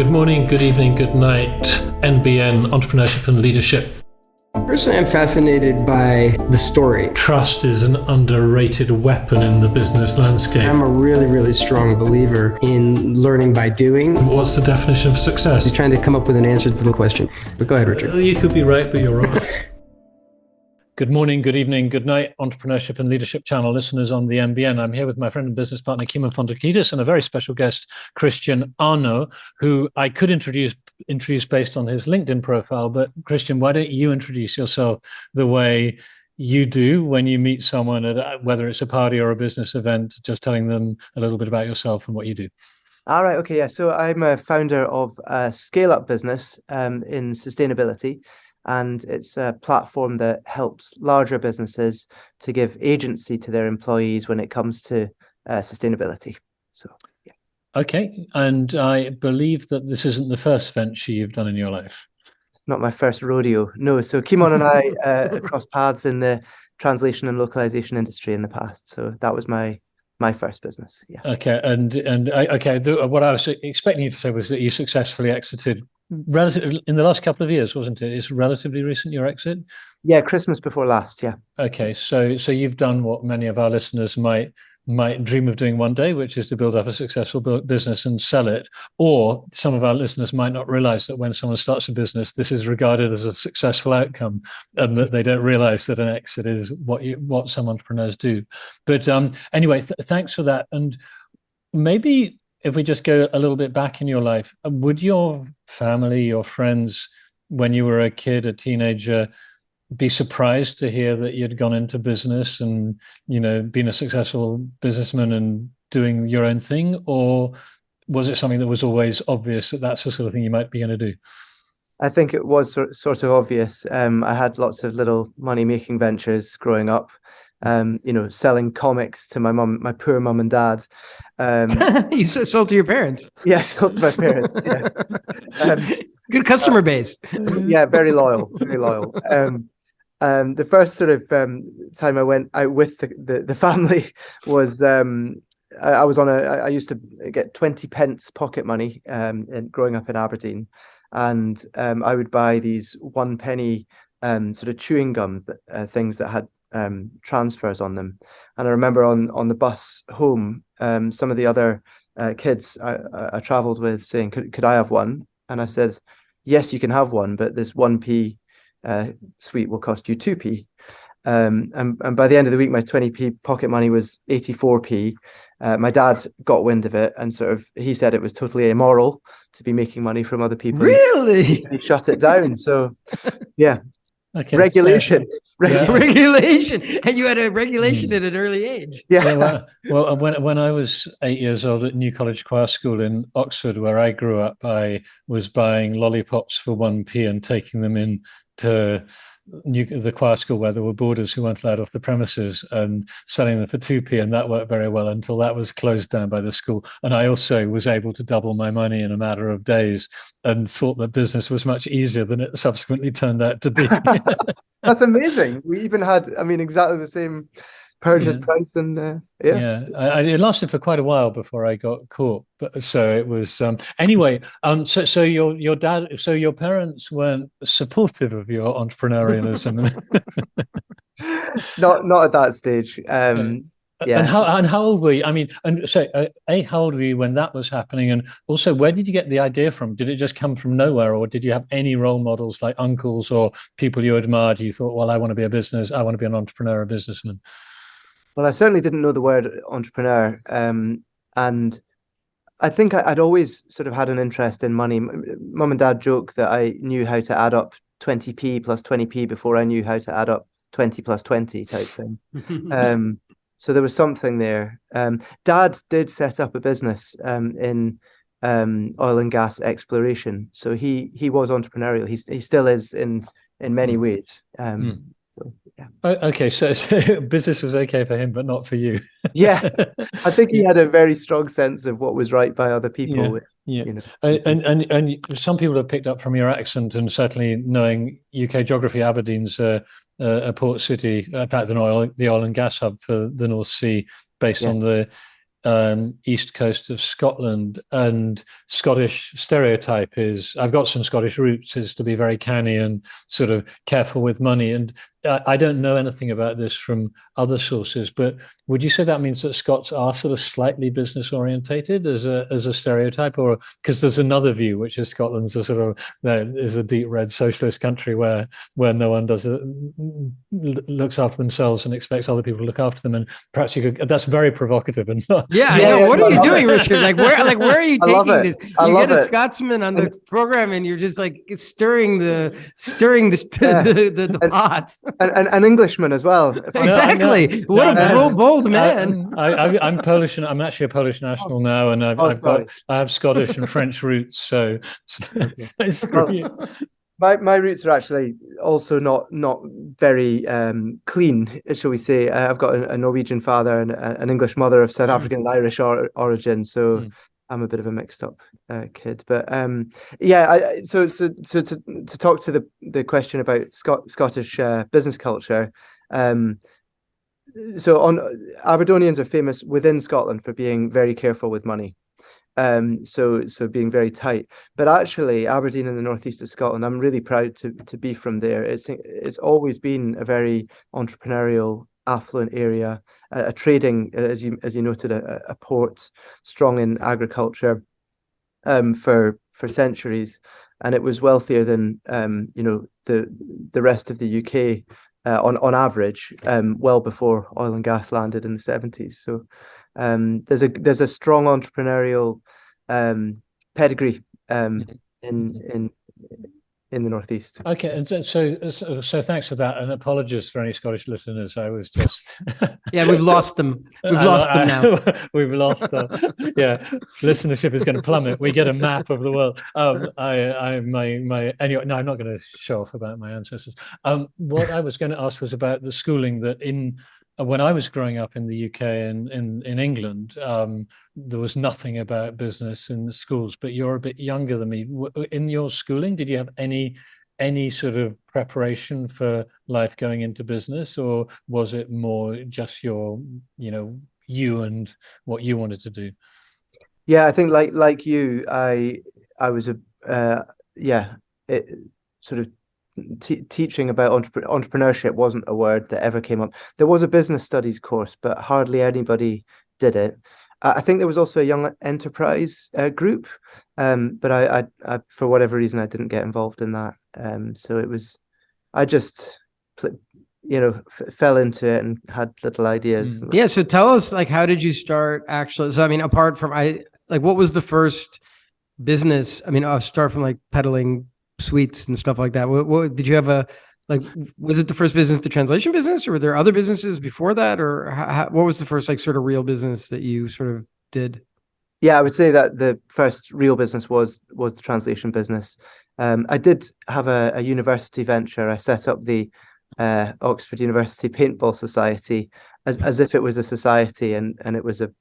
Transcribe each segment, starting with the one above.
Good morning, good evening, good night, NBN, Entrepreneurship and Leadership. Personally, I'm fascinated by the story. Trust is an underrated weapon in the business landscape. I'm a really, really strong believer in learning by doing. What's the definition of success? You're trying to come up with an answer to the question. But go ahead, Richard. You could be right, but you're wrong. Good morning, good evening, good night, Entrepreneurship and Leadership channel listeners on the NBN. I'm here with my friend and business partner, Kimon and a very special guest, Christian Arno, who I could introduce based on his LinkedIn profile. But Christian, why don't you introduce yourself the way you do when you meet someone at whether it's a party or a business event, just telling them a little bit about yourself and what you do. All right. Okay. Yeah. So I'm a founder of a scale-up business in sustainability. And it's a platform that helps larger businesses to give agency to their employees when it comes to sustainability. So, yeah. Okay. And I believe that this isn't the first venture you've done in your life. It's not my first rodeo. No. So Kimon and I crossed paths in the translation and localization industry in the past. So that was my first business. Yeah. Okay. What I was expecting you to say was that you successfully exited relatively in the last couple of years, wasn't it? It's relatively recent, your exit? Yeah, Christmas before last, yeah. Okay, so you've done what many of our listeners might dream of doing one day, which is to build up a successful business and sell it. Or some of our listeners might not realize that when someone starts a business, this is regarded as a successful outcome, and that they don't realize that an exit is what some entrepreneurs do. But anyway, thanks for that. And maybe if we just go a little bit back in your life, would your family, your friends, when you were a kid, a teenager, be surprised to hear that you'd gone into business and, been a successful businessman and doing your own thing? Or was it something that was always obvious that that's the sort of thing you might be going to do? I think it was sort of obvious. I had lots of little money-making ventures growing up. Selling comics to my poor mum and dad. You sold to your parents? Yeah, sold to my parents. Yeah. Good customer base. Yeah, very loyal, very loyal. The first sort of time I went out with the family was I used to get 20 pence pocket money growing up in Aberdeen, and I would buy these 1 penny sort of chewing gum things that had transfers on them. And I remember on the bus home, some of the other kids I traveled with saying, could I have one? And I said, yes, you can have one, but this 1p sweet will cost you 2p. And by the end of the week, my 20p pocket money was 84p. My dad got wind of it, and he said it was totally immoral to be making money from other people. Really? He shut it down. So yeah. Okay. Regulation. Regulation. And you had a regulation at an early age. Yeah. Well, when I was 8 years old at New College Choir School in Oxford, where I grew up, I was buying lollipops for 1p and taking them in to the choir school where there were boarders who weren't allowed off the premises, and selling them for 2p, and that worked very well until that was closed down by the school. And I also was able to double my money in a matter of days, and thought that business was much easier than it subsequently turned out to be. That's amazing. We even had, exactly the same purchase price, and it lasted for quite a while before I got caught. But so it was anyway. So your parents weren't supportive of your entrepreneurialism. Not at that stage. Yeah. And how old were you? How old were you when that was happening? And also, where did you get the idea from? Did it just come from nowhere, or did you have any role models like uncles or people you admired? You thought, well, I want to be I want to be an entrepreneur, a businessman. Well, I certainly didn't know the word entrepreneur. And I think I'd always sort of had an interest in money. Mum and dad joke that I knew how to add up 20p plus 20p before I knew how to add up 20 plus 20 type thing. So there was something there. Dad did set up a business in oil and gas exploration. So he was entrepreneurial. He still is in many ways. So, yeah. Okay, so business was okay for him, but not for you. Yeah, I think he had a very strong sense of what was right by other people. Yeah. And some people have picked up from your accent, and certainly knowing UK geography, Aberdeen's a port city, in fact, the oil and gas hub for the North Sea, based on the east coast of Scotland, and Scottish stereotype is, I've got some Scottish roots, is to be very canny and sort of careful with money. And I don't know anything about this from other sources, but would you say that means that Scots are sort of slightly business orientated as a stereotype, or because there's another view, which is Scotland's a sort of is a deep red socialist country where no one looks after themselves and expects other people to look after them, and perhaps you could. That's very provocative and not. Yeah, I know. What are you doing, Richard? Like where are you taking this? You get a Scotsman on the program, and you're just like stirring the pot. An Englishman as well. Exactly. What a bold man. I'm Polish, and I'm actually a Polish national now, and I have Scottish and French roots. So my roots are actually also not very clean, shall we say. I've got a Norwegian father and an English mother of South African and Irish origin, so I'm a bit of a mixed up kid. But so to talk to the question about Scottish business culture, so Aberdonians are famous within Scotland for being very careful with money. So being very tight, but actually Aberdeen in the northeast of Scotland, I'm really proud to be from there. It's always been a very entrepreneurial, affluent area, a trading, as you noted, a port, strong in agriculture, for centuries, and it was wealthier than the rest of the UK on average, well before oil and gas landed in the 70s. So there's a strong entrepreneurial pedigree in the northeast. Okay, and so thanks for that, and apologies for any Scottish listeners. I was just we've lost them. We've lost them now. We've lost them. Yeah, listenership is going to plummet. We get a map of the world. Anyway. No, I'm not going to show off about my ancestors. What I was going to ask was about the schooling that when I was growing up in the UK and in England, there was nothing about business in the schools, but you're a bit younger than me. In your schooling, did you have any sort of preparation for life going into business, or was it more just you and what you wanted to do? Yeah, I think like you, I was teaching about entrepreneurship wasn't a word that ever came up. There was a business studies course, but hardly anybody did it. I think there was also a young enterprise group, but I for whatever reason I didn't get involved in that. So I just fell into it and had little ideas. Yeah. So tell us, like, how did you start actually? So I mean, apart from what was the first business? I mean, I'll start from like peddling sweets and stuff like that. What did you have was it the first business, the translation business, or were there other businesses before that, or what was the first sort of real business that you sort of did? Yeah, I would say that the first real business was the translation business. I did have a university venture. I set up the Oxford University Paintball Society as if it was a society, and it was a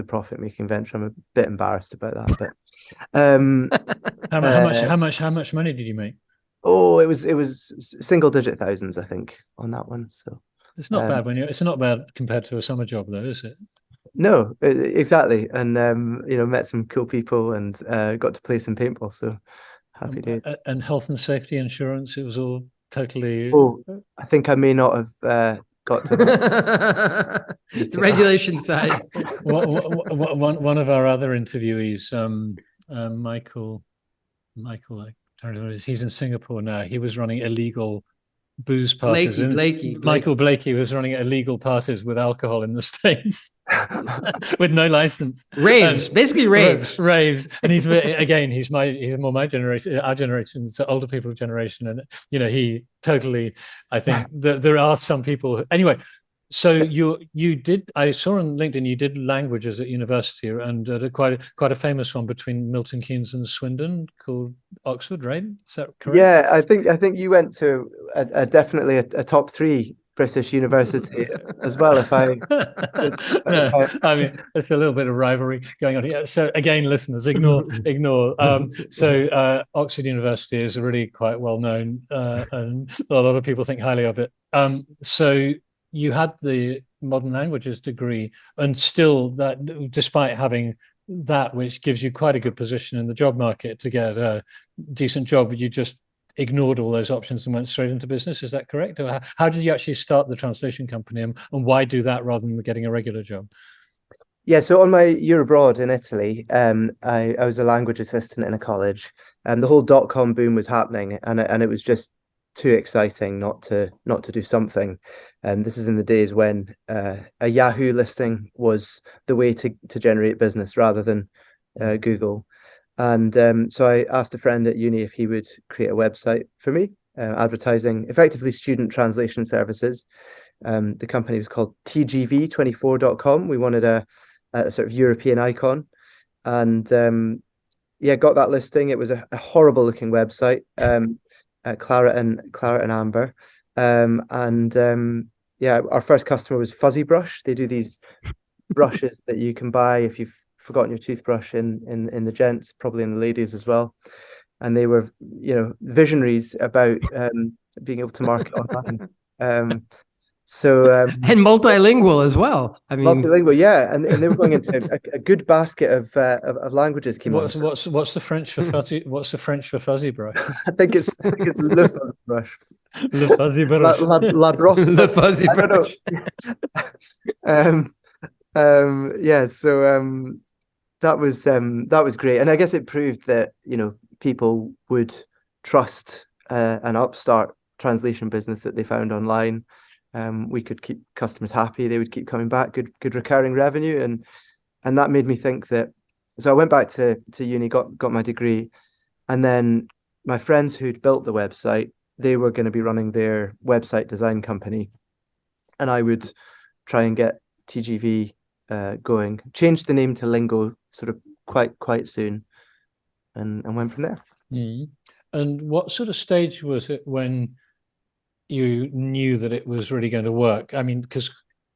profit-making venture. I'm a bit embarrassed about that, but how much money did you make? Oh, it was single-digit thousands, I think, on that one. So it's not bad it's not bad compared to a summer job, though, is it? No, exactly. And met some cool people and got to play some paintball. So happy days. And health and safety insurance, it was all totally. Oh, I think I may not have got to the regulation side. One of our other interviewees, Michael, he's in Singapore now. He was running illegal booze parties. Michael Blakey was running illegal parties with alcohol in the States with no license. Basically raves. And he's more my generation, our generation, so older people's generation. And, he totally, I think that there are some people anyway. So you did, I saw on LinkedIn, you did languages at university, and quite a famous one between Milton Keynes and Swindon called Oxford, right? Is that correct? Yeah, I think you went to definitely a top 3 British university as well. I mean, there's a little bit of rivalry going on here. So again, listeners, ignore. So Oxford University is really quite well known, and a lot of people think highly of it. So you had the modern languages degree, and still that, despite having that, which gives you quite a good position in the job market to get a decent job, you just ignored all those options and went straight into business. Is that correct? Or how did you actually start the translation company, and why do that rather than getting a regular job? Yeah, so on my year abroad in Italy, I was a language assistant in a college, and the whole dot-com boom was happening, and it was just too exciting not to do something. And this is in the days when a Yahoo listing was the way to generate business rather than Google. And so I asked a friend at uni if he would create a website for me, advertising effectively student translation services. The company was called TGV24.com. We wanted a sort of European icon, and yeah, got that listing. It was a horrible looking website, claret and amber, and yeah, our first customer was Fuzzy Brush. They do these brushes that you can buy if you've forgotten your toothbrush in the gents, probably in the ladies as well. And they were, visionaries about being able to market online. And multilingual as well. I mean, multilingual, yeah, and they were going into a good basket of languages. What's the French for fuzzy? What's the French for fuzzy brush? I think it's le fuzzy brush. Le fuzzy brush. La brosse. The fuzzy I don't brush. Yeah, so that was great, and I guess it proved that people would trust an upstart translation business that they found online. We could keep customers happy; they would keep coming back. Good recurring revenue, and that made me think that. So I went back to uni, got my degree, and then my friends who'd built the website, they were going to be running their website design company, and I would try and get TGV going. Changed the name to Lingo sort of quite soon, and went from there. And what sort of stage was it when you knew that it was really going to work? I mean, because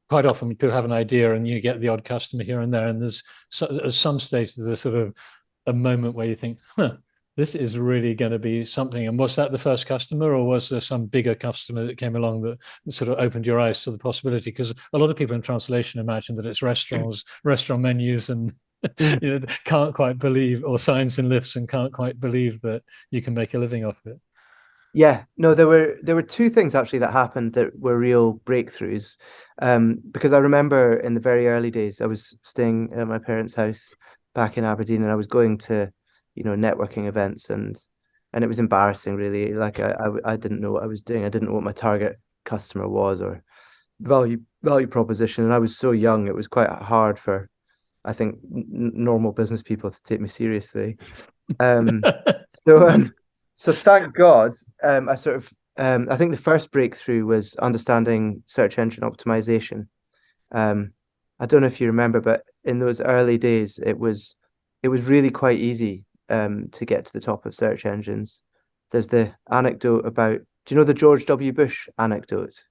quite often people have an idea and you get the odd customer here and there, and at some stage there's a sort of a moment where you think, this is really going to be something. And was that the first customer, or was there some bigger customer that came along that sort of opened your eyes to the possibility? Because a lot of people in translation imagine that it's restaurant menus, and can't quite believe, or signs and lifts, and can't quite believe that you can make a living off it. Yeah, no, there were two things actually that happened that were real breakthroughs. Because I remember in the very early days, I was staying at my parents' house back in Aberdeen, and I was going to, networking events, and it was embarrassing, really. Like I didn't know what I was doing. I didn't know what my target customer was or value proposition, and I was so young. It was quite hard for, I think, normal business people to take me seriously. So thank God, I think the first breakthrough was understanding search engine optimization. I don't know if you remember, but in those early days, it was really quite easy to get to the top of search engines. There's the anecdote about, do you know the George W. Bush anecdote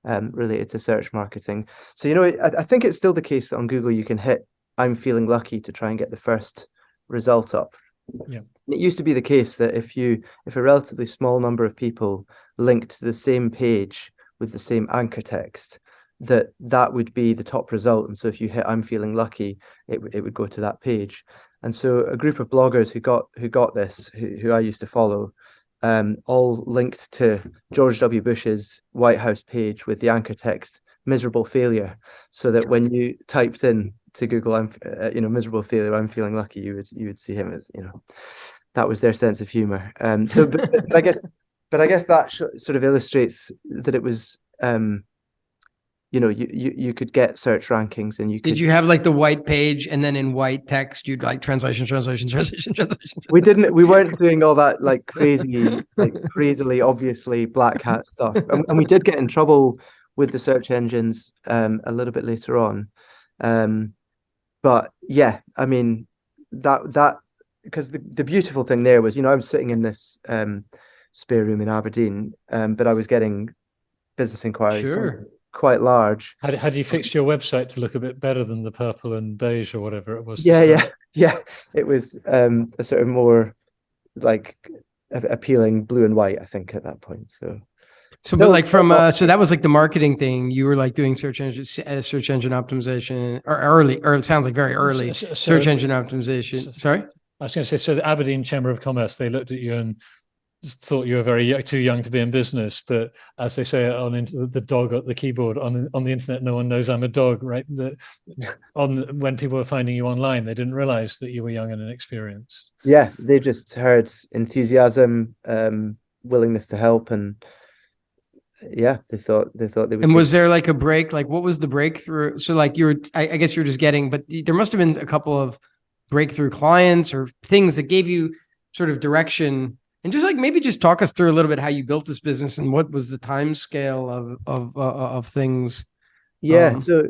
related to search marketing? So, I think it's still the case that on Google you can hit "I'm feeling lucky" to try and get the first result up. Yeah. It used to be the case that if a relatively small number of people linked to the same page with the same anchor text, that would be the top result. And so if you hit "I'm feeling lucky," it would go to that page. And so a group of bloggers who got this, who I used to follow, all linked to George W. Bush's White House page with the anchor text "miserable failure," so that when you typed in to Google, I'm miserable failure, I'm feeling lucky, you would see him as, that was their sense of humor. So but I guess that sort of illustrates that it was you could get search rankings, and Did you have like the white page, and then in white text you'd like translation? We weren't doing all that like crazily obviously black hat stuff, and we did get in trouble with the search engines a little bit later on. But yeah, I mean, that because the beautiful thing there was, I was sitting in this spare room in Aberdeen, but I was getting business inquiries. Sure. Quite large. Had you fixed your website to look a bit better than the purple and beige or whatever it was? Yeah. It was a sort of more like appealing blue and white, I think, at that point. So, but like from so that was like the marketing thing. You were like doing search engine optimization, or early, or it sounds like very early search engine optimization. Sorry, I was going to say, so the Aberdeen Chamber of Commerce, they looked at you and thought you were too young to be in business. But as they say on the dog at the keyboard on the internet, no one knows I'm a dog, right? When people were finding you online, they didn't realize that you were young and inexperienced. Yeah, they just heard enthusiasm, willingness to help, and yeah, they thought they would. And was there like a break? Like, what was the breakthrough? So like I guess you were just getting, but there must have been a couple of breakthrough clients or things that gave you sort of direction. And just like maybe just talk us through a little bit how you built this business and what was the time scale of things. Yeah, so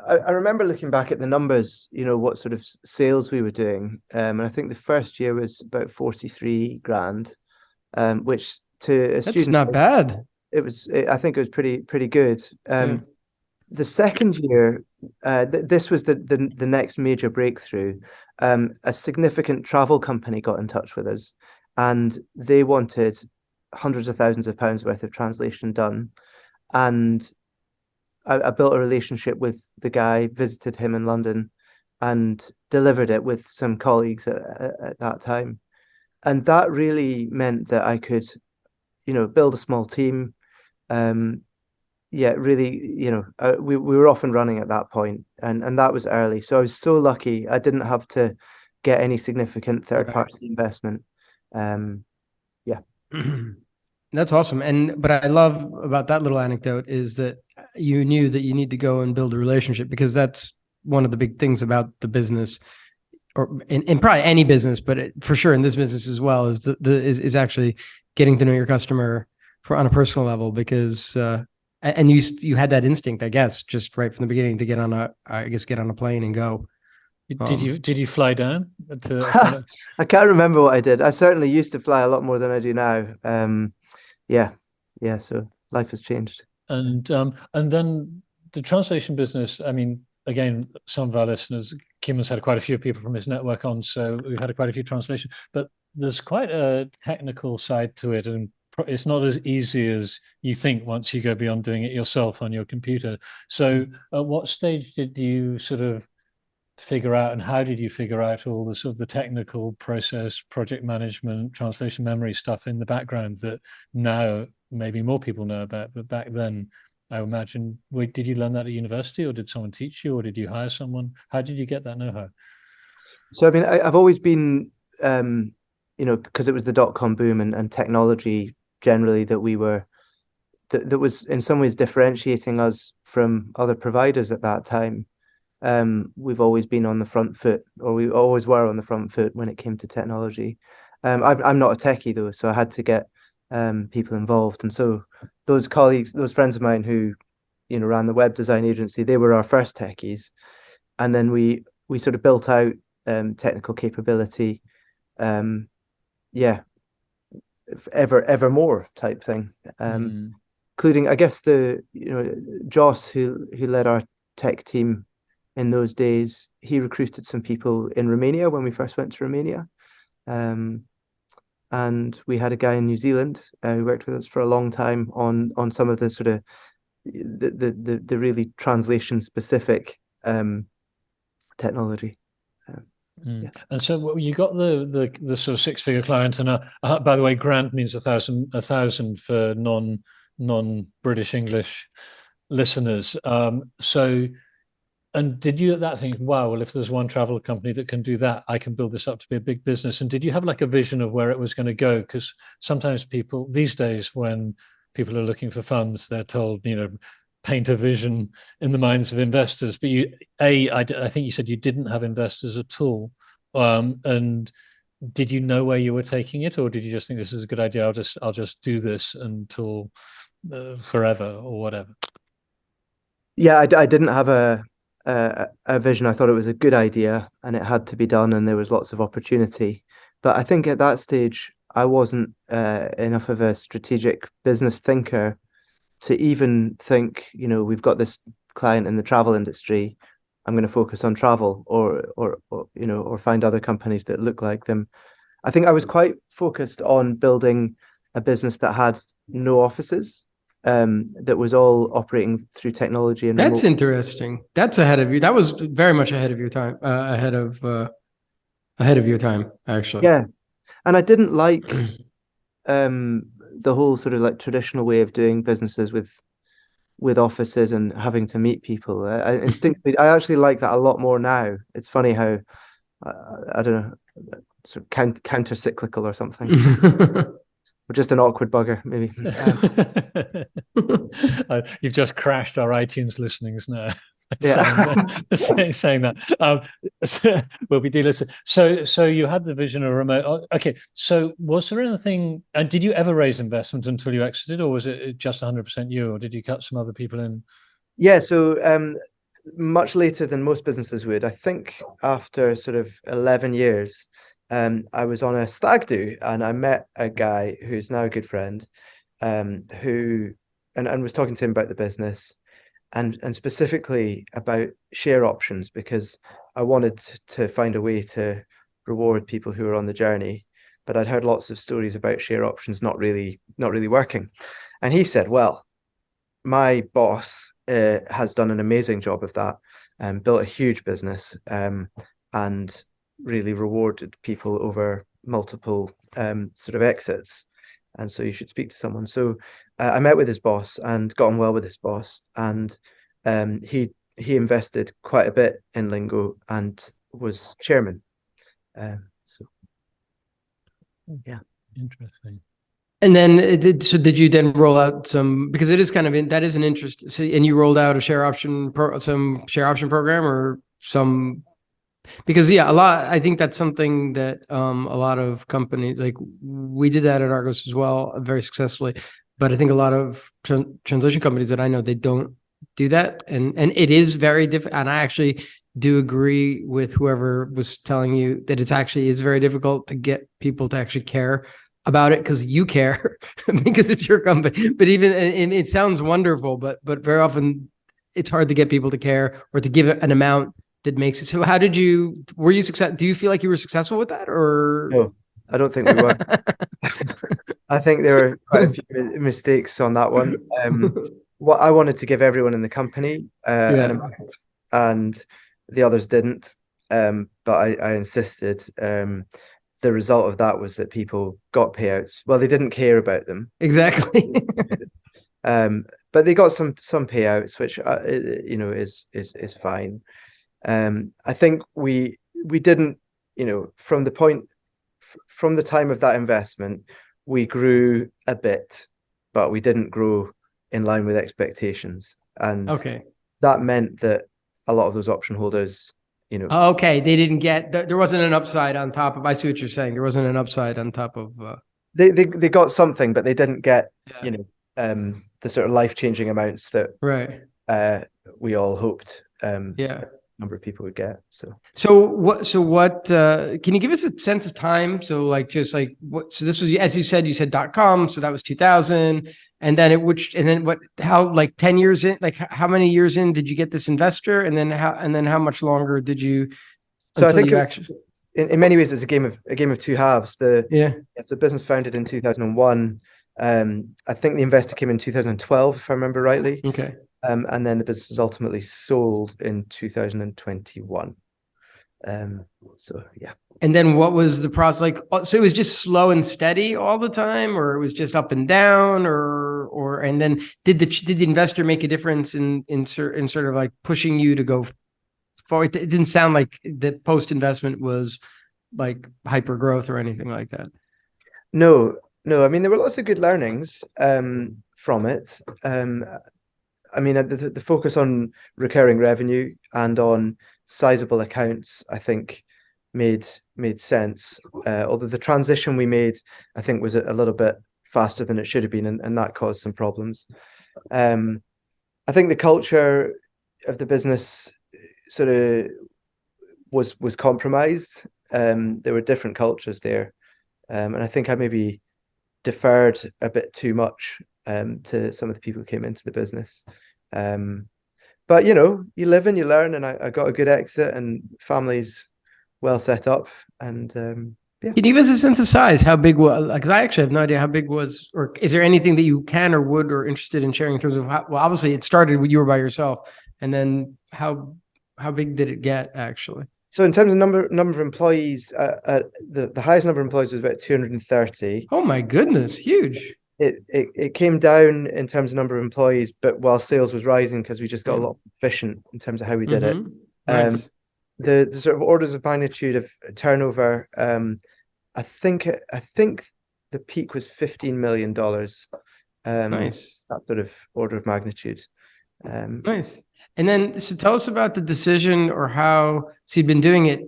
I remember looking back at the numbers, what sort of sales we were doing, and I think the first year was about 43 grand, which to a student, that's not bad. I think it was pretty good. The second year, this was the next major breakthrough. A significant travel company got in touch with us, and they wanted hundreds of thousands of pounds worth of translation done. And I built a relationship with the guy, visited him in London, and delivered it with some colleagues at that time. And that really meant that I could, build a small team. Really, we were off and running at that point, and that was early. So I was so lucky. I didn't have to get any significant third-party investment. That's awesome. But I love about that little anecdote is that you knew that you need to go and build a relationship, because that's one of the big things about the business, or in probably any business, but for sure in this business as well, is actually getting to know your customer on a personal level, because and you had that instinct, I guess, just right from the beginning to get on a plane and go. Did you fly down to? I can't remember what I did. I certainly used to fly a lot more than I do now. So life has changed. And then the translation business. I mean, again, some of our listeners, Kimon's had quite a few people from his network on, so we've had quite a few translations. But there's quite a technical side to it, and it's not as easy as you think once you go beyond doing it yourself on your computer. So, at what stage did you sort of figure out, and how did you figure out all the sort of the technical process, project management, translation memory stuff in the background that now maybe more people know about, but back then I imagine, did you learn that at university, or did someone teach you, or did you hire someone? How did you get that know-how? So I mean, I've always been because it was the dot-com boom and technology generally that was in some ways differentiating us from other providers at that time. We've always been on the front foot, or we always were on the front foot when it came to technology. I'm not a techie though, so I had to get people involved. And so those colleagues, those friends of mine who, ran the web design agency, they were our first techies. And then we sort of built out technical capability, ever more type thing. Including, I guess, Joss, who led our tech team in those days, he recruited some people in Romania when we first went to Romania. And we had a guy in New Zealand who worked with us for a long time on some of the sort of the really translation specific technology. Yeah. And so you got the sort of six-figure client, and by the way, grand means 1,000 for non-British English listeners. And did you at that think, wow, well, if there's one travel company that can do that, I can build this up to be a big business? And did you have like a vision of where it was going to go? Because sometimes people these days, when people are looking for funds, they're told, paint a vision in the minds of investors. But I think you said you didn't have investors at all. And did you know where you were taking it, or did you just think this is a good idea? I'll just do this until forever or whatever? Yeah, I didn't have a vision. I thought it was a good idea and it had to be done, and there was lots of opportunity. But I think at that stage, I wasn't enough of a strategic business thinker to even think, we've got this client in the travel industry, I'm going to focus on travel, or find other companies that look like them. I think I was quite focused on building a business that had no offices. that was all operating through technology and That's remote. interesting. That's ahead of you. That was very much ahead of your time. Ahead of your time, actually. Yeah, and I didn't like the whole sort of like traditional way of doing businesses with offices and having to meet people. I instinctively, I actually like that a lot more now. It's funny how I don't know, sort of counter cyclical or something, or just an awkward bugger, maybe. You've just crashed our iTunes listenings now. Yeah. saying that. So, we'll be delisted. So you had the vision of remote. Okay. So was there anything? And did you ever raise investment until you exited, or was it just 100% you, or did you cut some other people in? Yeah. So much later than most businesses would. I think after sort of 11 years, I was on a stag do and I met a guy who's now a good friend, who and was talking to him about the business and specifically about share options, because I wanted to find a way to reward people who are on the journey. But I'd heard lots of stories about share options not really working. And he said, well, my boss has done an amazing job of that and built a huge business, and really rewarded people over multiple sort of exits. And so you should speak to someone. So I met with his boss and got on well with his boss. And he invested quite a bit in Lingo and was chairman. So yeah. Interesting. And then did you then roll out some, because it is kind of that is an interest. So, and you rolled out a some share option program or some, because yeah, I think that's something that a lot of companies, like we did that at Argos as well, very successfully. But I think a lot of translation companies that I know, they don't do that. And it is very difficult. And I actually do agree with whoever was telling you that it's actually is very difficult to get people to actually care about it, because you care because it's your company. But even, and it sounds wonderful, but very often it's hard to get people to care or to give an amount that makes it. So how did you, were you successful? Do you feel like you were successful with that, or? No, I don't think we were. I think there were quite a few mistakes on that one. What I wanted to give everyone in the company an amount, and the others didn't. But I insisted. The result of that was that people got payouts. Well, they didn't care about them Exactly. but they got some payouts, which is fine. I think we didn't, from the time of that investment, we grew a bit, but we didn't grow in line with expectations, and that meant that a lot of those option holders, okay, they didn't get, there wasn't an upside on top of, I see what you're saying, there wasn't an upside on top of they got something, but they didn't get the sort of life-changing amounts that we all hoped number of people would get. So what can you give us a sense of time? So like, just like what, so this was, as you said .com, so that was 2000. And then how, like 10 years in, like how many years in did you get this investor? And then how much longer did you? So I think in many ways, it's a game of two halves. It's a business founded in 2001. I think the investor came in 2012, if I remember rightly. Okay. And then the business was ultimately sold in 2021. So yeah. And then what was the process like? So it was just slow and steady all the time, or it was just up and down, or and then did the investor make a difference in sort of like pushing you to go forward? It didn't sound like the post investment was like hyper growth or anything like that. No. I mean, there were lots of good learnings from it. I mean, the focus on recurring revenue and on sizable accounts, I think, made sense. Although the transition we made, I think, was a little bit faster than it should have been, and that caused some problems. I think the culture of the business sort of was compromised. There were different cultures there, and I think I maybe deferred a bit too much to some of the people who came into the business. But you live and you learn, and I got a good exit, and family's well set up, and Can you give us a sense of size? How big was, because I actually have no idea how big was, or is there anything that you can or would or interested in sharing in terms of how, well, obviously it started when you were by yourself, and then how big did it get actually? So in terms of number of employees, the highest number of employees was about 230. Oh my goodness, huge. It came down in terms of number of employees, but while sales was rising because we just got a lot efficient in terms of how we did it. Nice. The sort of orders of magnitude of turnover, I think the peak was $15 million. Nice. That sort of order of magnitude. Nice. And then, so tell us about the decision or how, so you'd been doing it,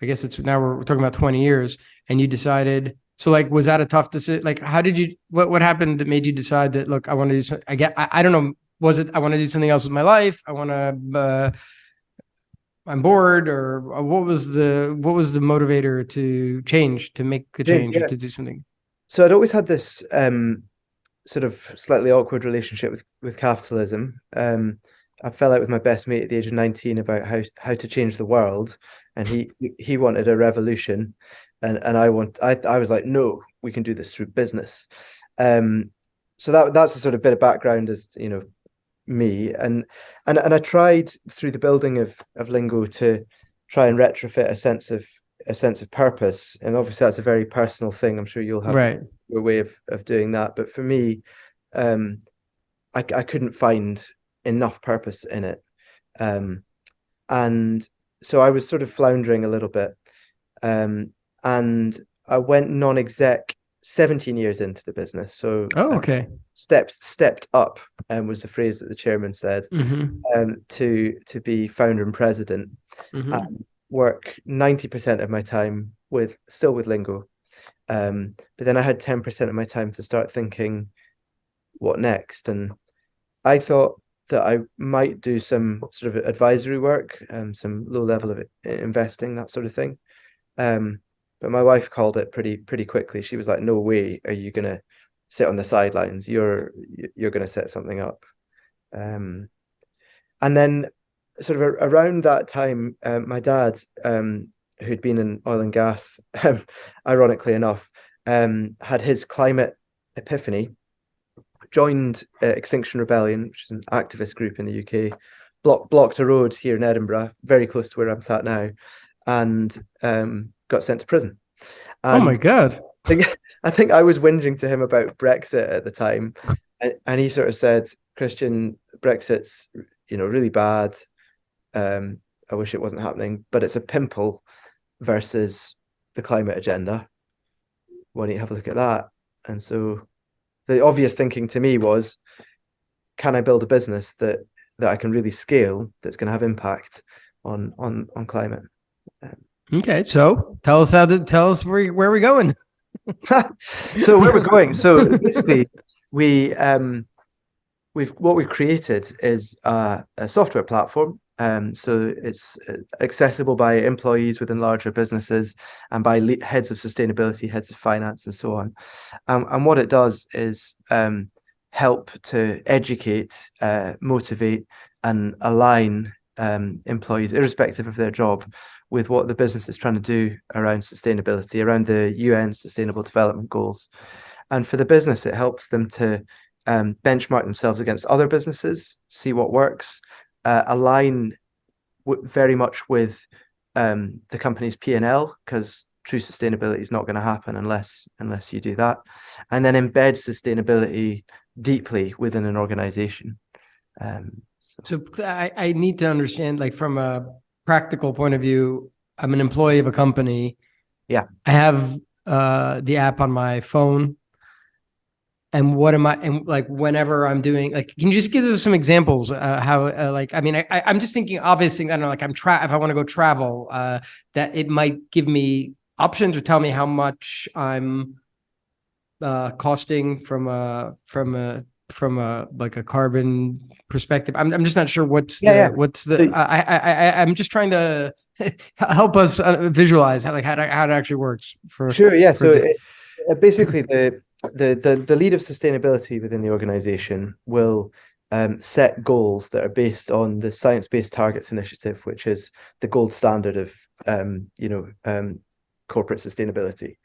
I guess it's now we're talking about 20 years, and you decided, so like, was that a tough decision? Like, how did you, what happened that made you decide that, look, I want to do something, I don't know, was it, I want to do something else with my life? I want to, I'm bored, or what was the motivator to change, to make a change, or to do something? So I'd always had this sort of slightly awkward relationship with capitalism. I fell out with my best mate at the age of 19 about how to change the world, and he wanted a revolution, and I was like, no, we can do this through business. So that's a sort of bit of background as me, and I tried through the building of Lingo to try and retrofit a sense of purpose, and obviously that's a very personal thing. I'm sure you'll have your way of doing that, but for me, I couldn't find enough purpose in it, and so I was sort of floundering a little bit, and I went non-exec 17 years into the business. So stepped up, was the phrase that the chairman said, to be founder and president, and work 90% of my time still with Lingo, but then I had 10% of my time to start thinking what next, and I thought that I might do some sort of advisory work, some low level of investing, that sort of thing. But my wife called it pretty quickly. She was like, "No way are you gonna sit on the sidelines. You're gonna set something up." And then sort of around that time, my dad, who'd been in oil and gas, ironically enough, had his climate epiphany, joined Extinction Rebellion, which is an activist group in the UK, blocked a road here in Edinburgh, very close to where I'm sat now, and got sent to prison. And oh my God. I think I was whinging to him about Brexit at the time, and he sort of said, "Christian, Brexit's really bad. I wish it wasn't happening, but it's a pimple versus the climate agenda. Why don't you have a look at that?" And so the obvious thinking to me was, can I build a business that I can really scale, that's going to have impact on climate? Okay, so tell us where we're going. So where we're going. So basically, we've created is a software platform. So it's accessible by employees within larger businesses and by heads of sustainability, heads of finance, and so on. And what it does is help to educate, motivate, and align employees, irrespective of their job, with what the business is trying to do around sustainability, around the UN Sustainable Development Goals. And for the business, it helps them to benchmark themselves against other businesses, see what works, align very much with the company's P&L, because true sustainability is not going to happen unless you do that, and then embed sustainability deeply within an organization. So I need to understand, like, from a practical point of view, I'm an employee of a company. Yeah. I have the app on my phone. And what am I, and like, whenever I'm doing, like, can you just give us some examples how, like, I mean, I'm just thinking, obviously, I don't know, like, if I want to go travel, that it might give me options or tell me how much I'm costing from a like a carbon perspective. I'm just not sure what's I'm just trying to help us visualize how it actually works for. Sure. Yeah. So basically the lead of sustainability within the organization will set goals that are based on the Science Based Targets Initiative, which is the gold standard of corporate sustainability.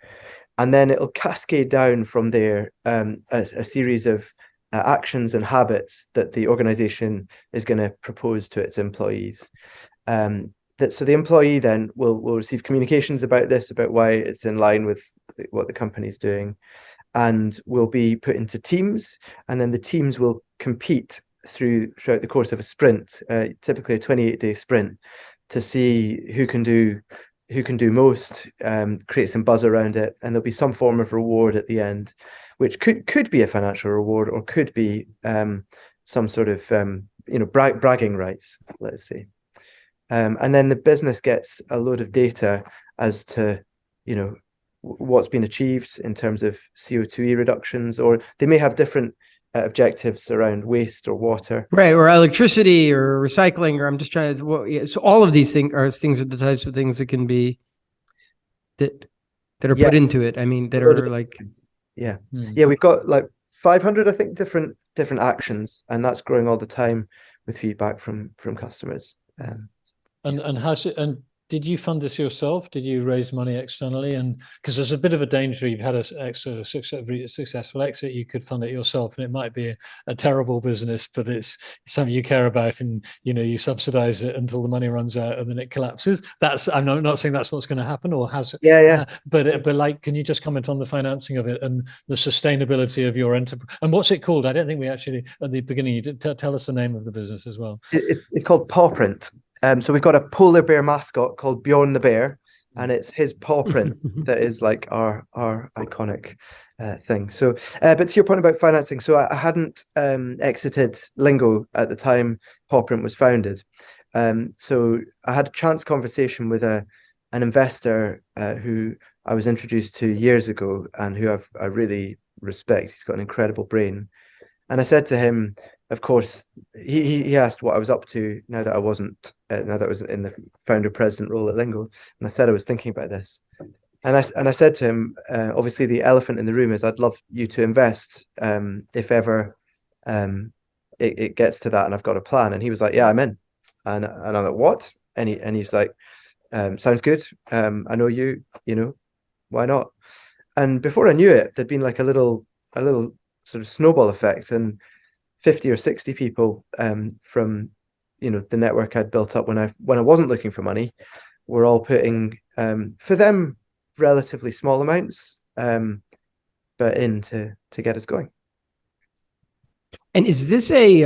And then it'll cascade down from there a series of actions and habits that the organization is going to propose to its employees. So the employee then will receive communications about this, about why it's in line with what the company's doing, and will be put into teams, and then the teams will compete throughout the course of a sprint, typically a 28-day sprint, to see who can do most, create some buzz around it, and there'll be some form of reward at the end, which could be a financial reward, or could be some sort of bragging rights, let's say. And then the business gets a load of data as to, what's been achieved in terms of CO2e reductions, or they may have different objectives around waste or water. Right, or electricity or recycling, or I'm just trying to, so all of these things are the types of things that can be, that are put into it. I mean, that are like... Yeah. Yeah, we've got like 500, I think, different actions, and that's growing all the time with feedback from customers. And did you fund this yourself? Did you raise money externally? And because there's a bit of a danger, you've had a successful exit, you could fund it yourself, and it might be a terrible business, but it's something you care about, and you subsidize it until the money runs out and then it collapses. I'm not saying that's what's going to happen, or has. Yeah. But like, can you just comment on the financing of it and the sustainability of your enterprise? And what's it called? I don't think we actually at the beginning. You did tell us the name of the business as well. It's called Pawprint. So we've got a polar bear mascot called Bjorn the Bear, and it's his paw print that is like our iconic thing. So, but to your point about financing, so I hadn't exited Lingo at the time Pawprint was founded. So I had a chance conversation with an investor who I was introduced to years ago, and who I really respect. He's got an incredible brain. And I said to him, of course, he asked what I was up to now that I was in the founder president role at Lingo, and I said I was thinking about this, and I said to him, obviously the elephant in the room is I'd love you to invest if ever it gets to that and I've got a plan. And he was like, yeah, I'm in, and I'm like, what? And he's like, sounds good. I know you, why not? And before I knew it, there'd been like a little sort of snowball effect, and 50 or 60 people from the network I'd built up when I wasn't looking for money were all putting for them relatively small amounts, but in to get us going. And is this a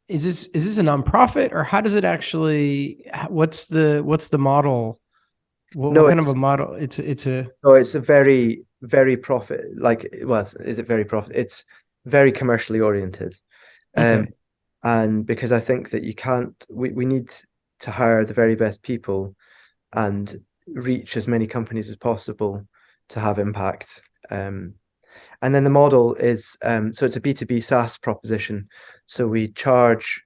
is this a nonprofit, or how does it actually? What's the model? What kind of a model? It's a very, very profit, is it very profit? It's very commercially oriented. Okay. And because I think that we need to hire the very best people and reach as many companies as possible to have impact. And then the model is, so it's a B2B SaaS proposition. So we charge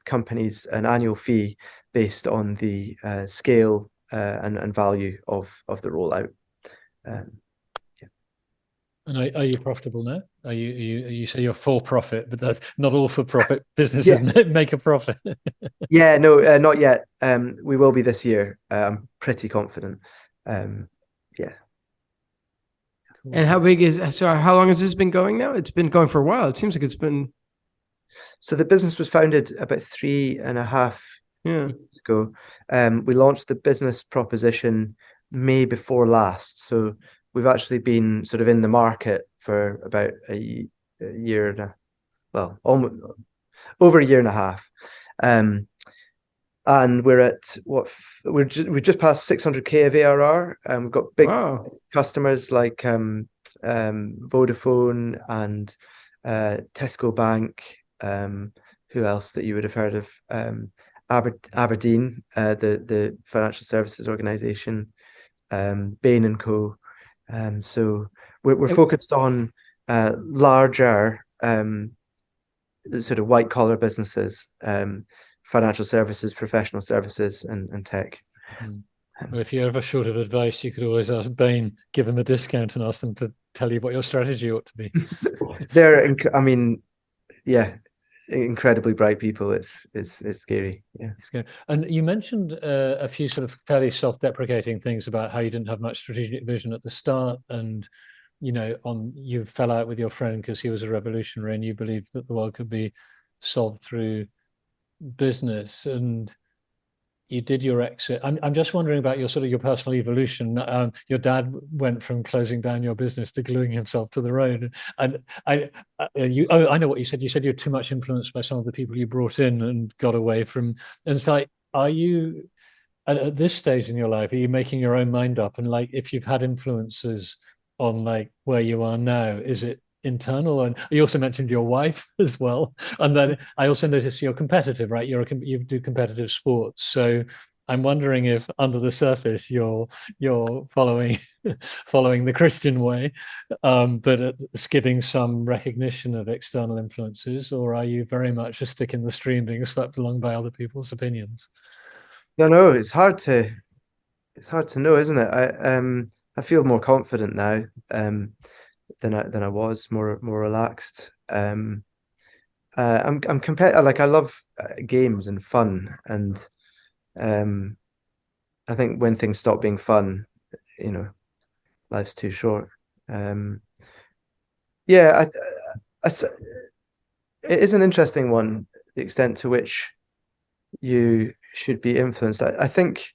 companies an annual fee based on the scale and value of the rollout. And are you profitable now? You say you're for profit, but that's not all for profit businesses make a profit. Yeah, no, not yet. We will be this year. I'm pretty confident. Yeah. Cool. And how long has this been going now? It's been going for a while. It seems like it's been. So the business was founded about 3.5 years ago. We launched the business proposition May before last. So we've actually been sort of in the market for about a year almost over a year and a half. And we're at we just passed 600K of ARR. We've got big customers like Vodafone and Tesco Bank. Who else that you would have heard of? Aberdeen, the financial services organization, Bain and Co. So we're focused on larger sort of white collar businesses, financial services, professional services, and tech. Well, if you're ever short of advice, you could always ask Bain, give them a discount, and ask them to tell you what your strategy ought to be. incredibly bright people. It's scary. Yeah. It's good. And you mentioned a few sort of fairly self-deprecating things about how you didn't have much strategic vision at the start, and you fell out with your friend because he was a revolutionary and you believed that the world could be solved through business, and you did your exit. I'm just wondering about your personal evolution. Your dad went from closing down your business to gluing himself to the road. And I know what you said. You said you're too much influenced by some of the people you brought in and got away from. And it's like, are you at this stage in your life, are you making your own mind up? And like, if you've had influences on like where you are now, is it internal? And you also mentioned your wife as well, and then I also noticed you're competitive, right? You do competitive sports, so I'm wondering if under the surface you're following the Christian way, but it's giving some recognition of external influences, or are you very much a stick in the stream being swept along by other people's opinions? No, it's hard to know, isn't it? I feel more confident now. Than I was, more relaxed. I'm like, I love games and fun, and I think when things stop being fun, life's too short. Yeah, it is an interesting one, the extent to which you should be influenced. I think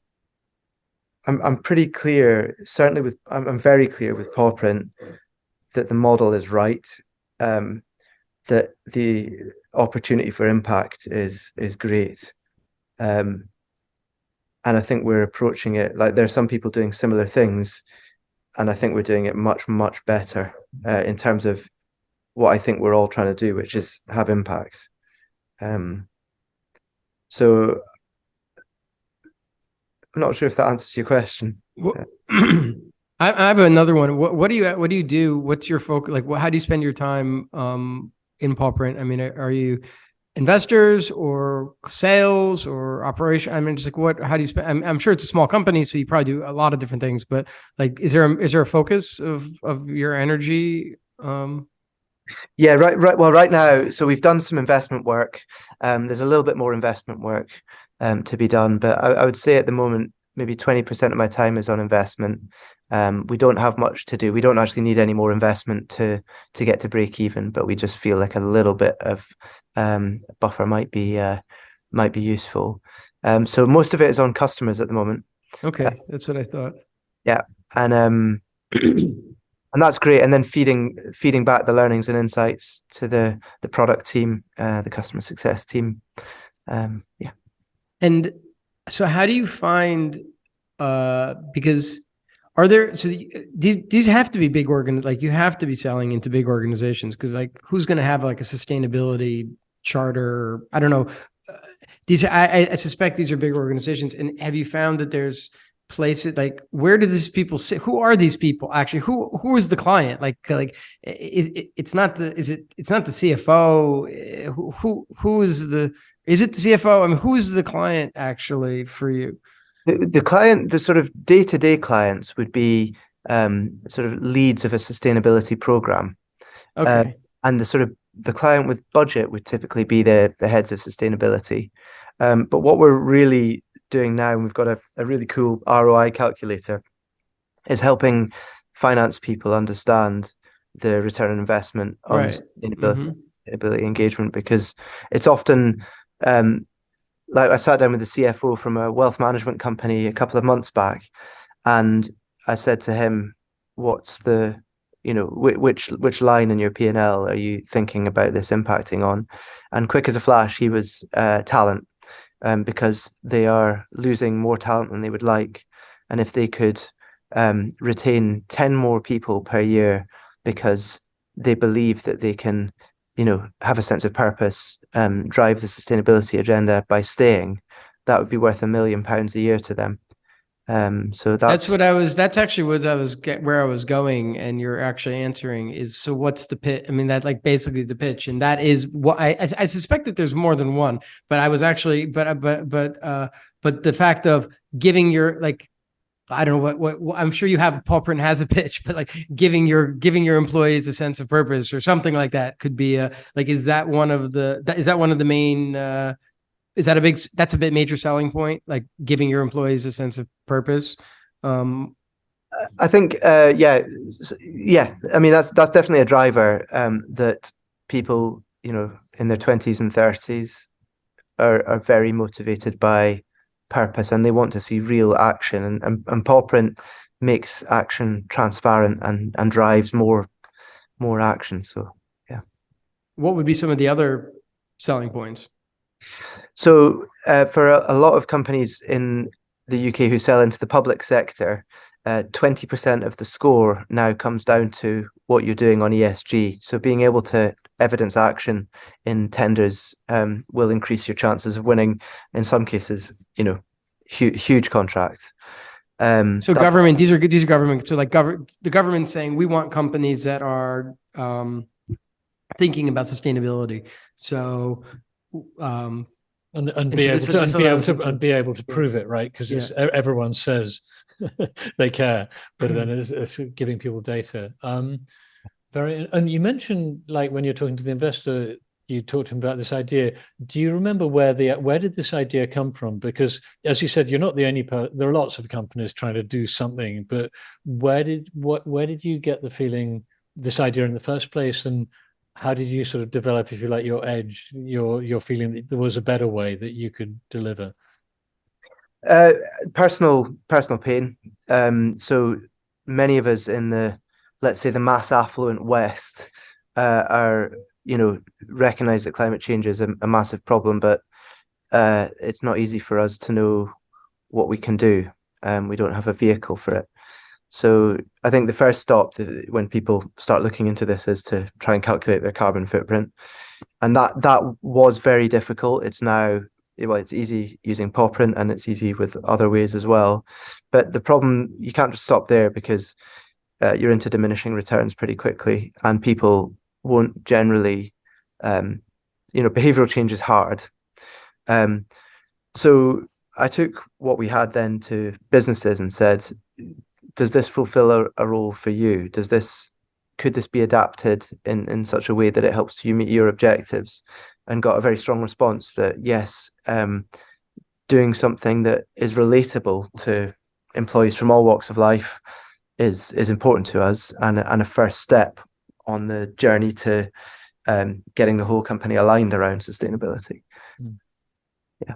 I'm pretty clear, certainly I'm very clear with Pawprint that the model is right, that the opportunity for impact is great. And I think we're approaching it like there are some people doing similar things, and I think we're doing it much, much better in terms of what I think we're all trying to do, which is have impact. So I'm not sure if that answers your question. I have another one. What do you do? What's your focus? Like, how do you spend your time in Pawprint? I mean, are you investors or sales or operation? I mean, just like how do you spend? I'm sure it's a small company, so you probably do a lot of different things. But like, is there a focus of your energy? Yeah, right. Well, right now, so we've done some investment work. There's a little bit more investment work to be done, but I would say at the moment, maybe 20% of my time is on investment. We don't have much to do. We don't actually need any more investment to get to break even, but we just feel like a little bit of buffer might be useful. So most of it is on customers at the moment. Okay, that's what I thought. Yeah, and that's great. And then feeding back the learnings and insights to the product team, the customer success team. Yeah. And so how do you find because are there, so these have to be big like you have to be selling into big organizations, because like who's going to have like a sustainability charter? I don't know. I suspect these are big organizations. And have you found that there's places like, where do these people sit? Who are these people actually? Who is the client? It's not the CFO. Who is is it the CFO? I mean, who is the client actually for you? The client, the sort of day-to-day clients would be sort of leads of a sustainability program. Okay. And the client with budget would typically be the heads of sustainability. But what we're really doing now, and we've got a really cool ROI calculator, is helping finance people understand the return on investment on sustainability engagement, because it's often like I sat down with the CFO from a wealth management company a couple of months back, and I said to him, what's the, which line in your P&L are you thinking about this impacting on? And quick as a flash, he was talent, because they are losing more talent than they would like. And if they could retain 10 more people per year because they believe that they can have a sense of purpose, drive the sustainability agenda by staying, that would be worth £1 million a year to them. So that's actually where I was going, and you're actually answering is, so what's the pitch? I mean, that's like basically the pitch, and that is what I suspect that there's more than one, but I was actually, but the fact of giving your, like, I don't know what I'm sure you have. Pawprint has a pitch, but like giving your employees a sense of purpose or something like that could be like, is that one of the main, is that that's a bit major selling point, like giving your employees a sense of purpose? I think, yeah. I mean, that's definitely a driver, that people, in their 20s and 30s are very motivated by purpose, and they want to see real action. And Pawprint makes action transparent and drives more action. So, yeah. What would be some of the other selling points? So, for a lot of companies in the UK who sell into the public sector, 20% of the score now comes down to what you're doing on ESG. So being able to evidence action in tenders will increase your chances of winning, in some cases, huge contracts. So government, these are government. So like the government saying we want companies that are thinking about sustainability. So and be able to prove it, right? Because everyone says they care, but then it's giving people data. And you mentioned, like, when you're talking to the investor, you talked to him about this idea. Do you remember where did this idea come from? Because, as you said, you're not the only there are lots of companies trying to do something, but where did you get the feeling, this idea in the first place, and how did you sort of develop, if you like, your edge, your feeling that there was a better way that you could deliver? Personal pain. So many of us in let's say the mass affluent West are, recognize that climate change is a massive problem, but it's not easy for us to know what we can do. We don't have a vehicle for it. So I think the first stop when people start looking into this is to try and calculate their carbon footprint. And that was very difficult. It's now, it's easy using Pawprint, and it's easy with other ways as well. But the problem, you can't just stop there, because you're into diminishing returns pretty quickly, and people won't generally, behavioral change is hard. So I took what we had then to businesses and said, does this fulfill a role for you? Could this be adapted in such a way that it helps you meet your objectives? And got a very strong response that yes, doing something that is relatable to employees from all walks of life is important to us, and a first step on the journey to getting the whole company aligned around sustainability. Yeah.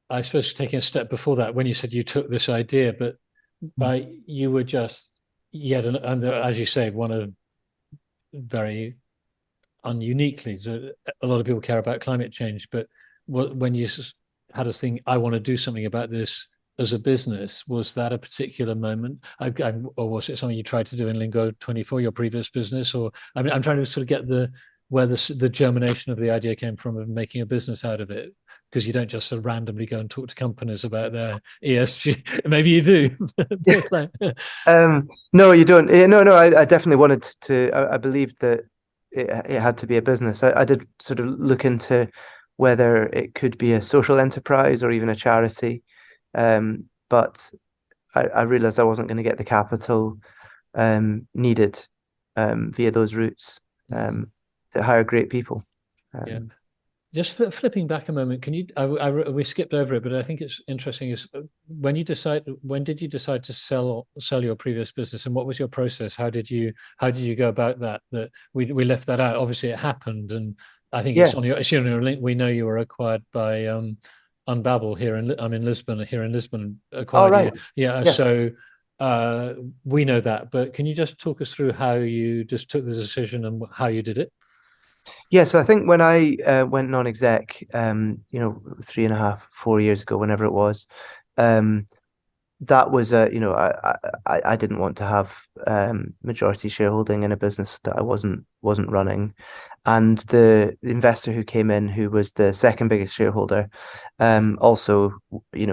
I suppose taking a step before that, when you said you took this idea, but you were just as you say, one of very ununiquely, a lot of people care about climate change, but when you had a thing, I want to do something about this as a business, was that a particular moment, or was it something you tried to do in Lingo24, your previous business? Or I'm trying to sort of get where the germination of the idea came from of making a business out of it, because you don't just sort of randomly go and talk to companies about their ESG. Maybe you do. No, you don't. No, I definitely wanted to. I believed that it had to be a business. I did sort of look into whether it could be a social enterprise or even a charity, but I realized I wasn't going to get the capital needed via those routes to hire great people. Yeah. Just flipping back a moment, can you? We skipped over it, but I think it's interesting. Is when did you decide to sell your previous business, and what was your process? How did you go about that? That we left that out. Obviously, it happened, and I think it's on your link. We know you were acquired by Unbabel here in Lisbon. Here in Lisbon, acquired you. Yeah. So we know that, but can you just talk us through how you just took the decision and how you did it? Yeah, so I think when I went non-exec, 3.5, 4 years ago, whenever it was, that was I didn't want to have majority shareholding in a business that I wasn't running, and the investor who came in, who was the second biggest shareholder, also he'd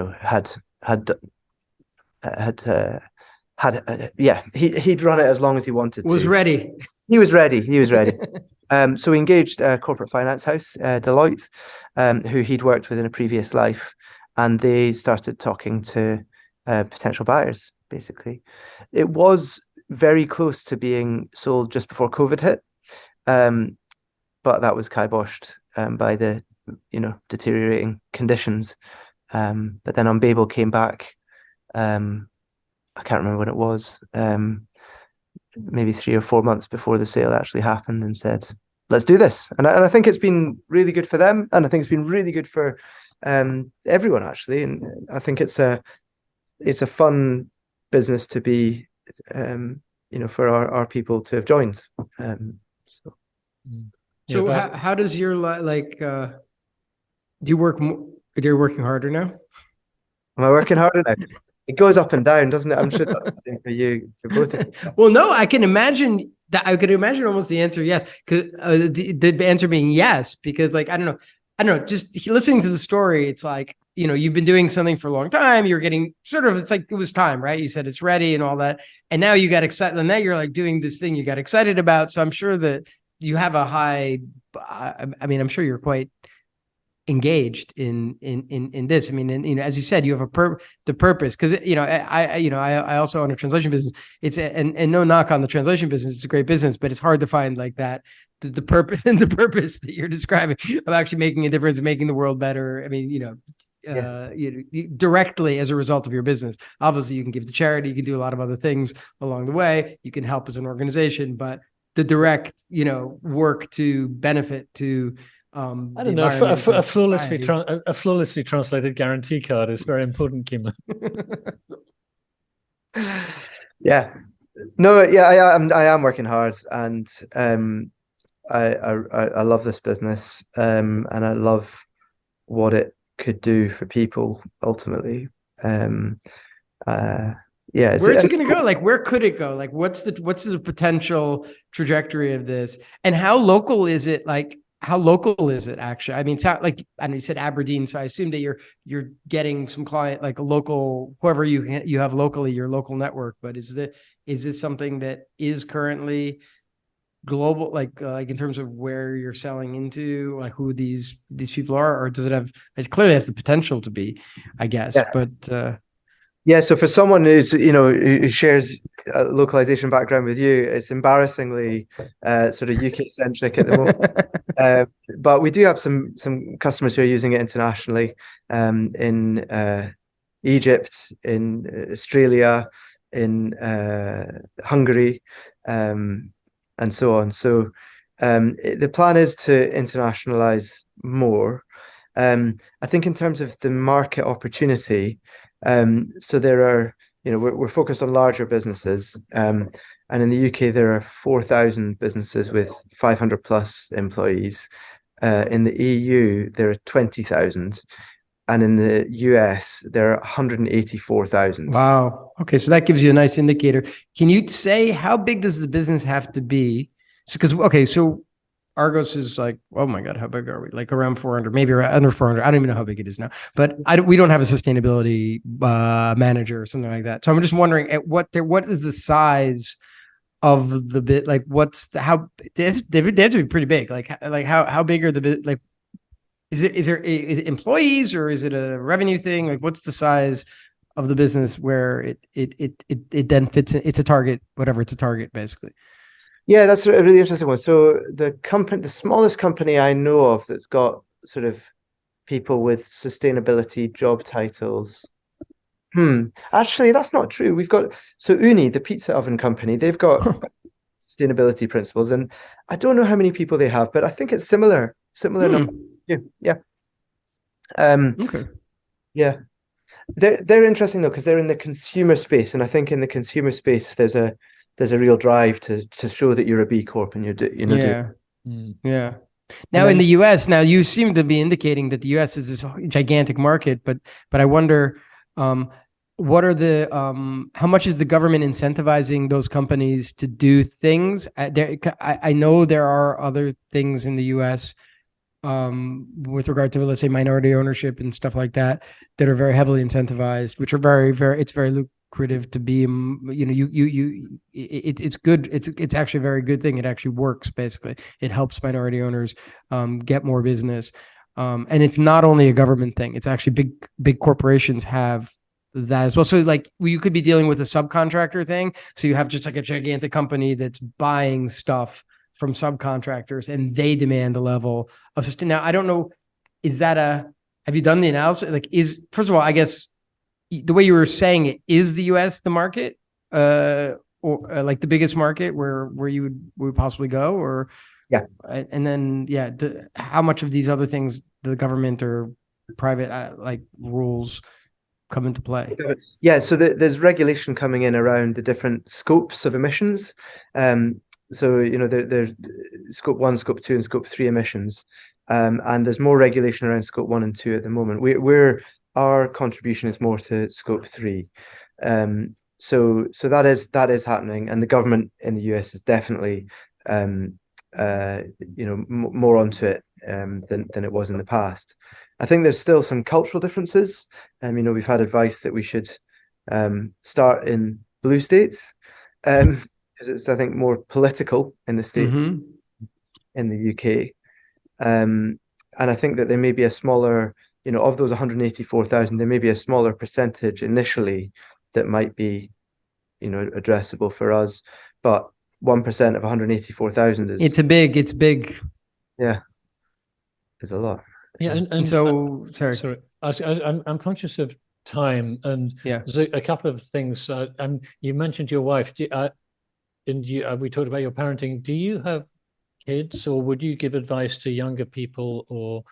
run it as long as he wanted to. Was ready. He was ready. So we engaged a corporate finance house, Deloitte, who he'd worked with in a previous life, and they started talking to potential buyers, basically. It was very close to being sold just before COVID hit, but that was kiboshed by the deteriorating conditions. But then Unbabel came back. I can't remember when it was. Maybe 3 or 4 months before the sale actually happened, and said, "Let's do this." And I think it's been really good for them, and I think it's been really good for everyone, actually. And I think it's a fun business to be, for our people to have joined. So how does your do you work? You're working harder now? Am I working harder now? It goes up and down, doesn't it? I'm sure that's the same for you, for both of you. Well, no, I can imagine that. I could imagine almost the answer yes, because the answer being yes, because I don't know. Just listening to the story, it's like, you've been doing something for a long time. You're getting it's like it was time, right? You said it's ready and all that, and now you got excited, and now you're doing this thing you got excited about. So I'm sure that you have a high. I'm sure you're quite engaged in this. As you said, you have the purpose, because I also own a translation business. It's and no knock on the translation business, it's a great business, but it's hard to find that the purpose and the purpose that you're describing of actually making a difference, making the world better. Directly as a result of your business. Obviously, you can give to charity, you can do a lot of other things along the way, you can help as an organization, but the direct work to benefit to I don't know. A flawlessly translated guarantee card is very important, Kimon. Yeah. No. Yeah. I am working hard, and I love this business, and I love what it could do for people ultimately. Yeah. Where's it going to go? Where could it go? What's the potential trajectory of this, and how local is it? How local is it actually? It's not I know you said Aberdeen, so I assume that you're getting some client, a local, whoever you have locally, your local network. But is this something that is currently global, in terms of where you're selling into, who these people are, or does it clearly has the potential to be, I guess. Yeah. But yeah, so for someone who shares a localization background with you, it's embarrassingly sort of UK centric at the moment. But we do have some customers who are using it internationally, in Egypt, in Australia, in Hungary, and so on. So the plan is to internationalize more. I think in terms of the market opportunity, so there are, we're focused on larger businesses, and in the UK there are 4,000 businesses with 500 plus employees. In the EU there are 20,000, and in the US there are 184,000. Wow. Okay, so that gives you a nice indicator. Can you say how big does the business have to be? So Argos is oh my God, how big are we? Around 400, maybe under 400. I don't even know how big it is now, but we don't have a sustainability manager or something like that. So I'm just wondering what is the size of the bit? They have to be pretty big. How big are the bit? Is it employees, or is it a revenue thing? What's the size of the business where it then fits in? It's a target, whatever it's a target, basically. Yeah, that's a really interesting one. So the smallest company I know of that's got sort of people with sustainability job titles. Actually, that's not true. We've got Uni, the pizza oven company. They've got sustainability principles, and I don't know how many people they have, but I think it's similar number. Yeah. Okay. Yeah. They're interesting though, because they're in the consumer space, and I think in the consumer space there's a real drive to show that you're a B Corp and Yeah. Now in the US, now you seem to be indicating that the US is this gigantic market, but I wonder, what are the how much is the government incentivizing those companies to do things? I know there are other things in the US with regard to, let's say, minority ownership and stuff like that are very heavily incentivized, which are very, very, it's very lucrative to be, it's good. It's actually a very good thing. It actually works. Basically, it helps minority owners get more business. And it's not only a government thing. It's actually big corporations have that as well. So like you could be dealing with a subcontractor thing. So you have just like a gigantic company that's buying stuff from subcontractors and they demand a level of sustain. Now, I don't know, have you done the analysis? Like first of all, I guess the way you were saying it, is the US the market, or like the biggest market where you would possibly go, or yeah, and then how much of these other things the government or private like rules come into play? Yeah, so there's regulation coming in around the different scopes of emissions. So there's scope 1, scope 2, and scope 3 emissions, and there's more regulation around scope 1 and 2 at the moment. Our contribution is more to scope 3. So that is happening, and the government in the US is definitely more onto it than it was in the past. I think there's still some cultural differences. We've had advice that we should start in blue states, because it's, I think, more political in the States, in the UK. And I think that there may be a smaller, of those 184,000, there may be a smaller percentage initially that might be, addressable for us. But 1% of 184,000 is... It's big. Yeah. It's a lot. Yeah. And so, sorry. I'm conscious of time, and there's a couple of things. And you mentioned your wife, we talked about your parenting. Do you have kids, or would you give advice to younger people or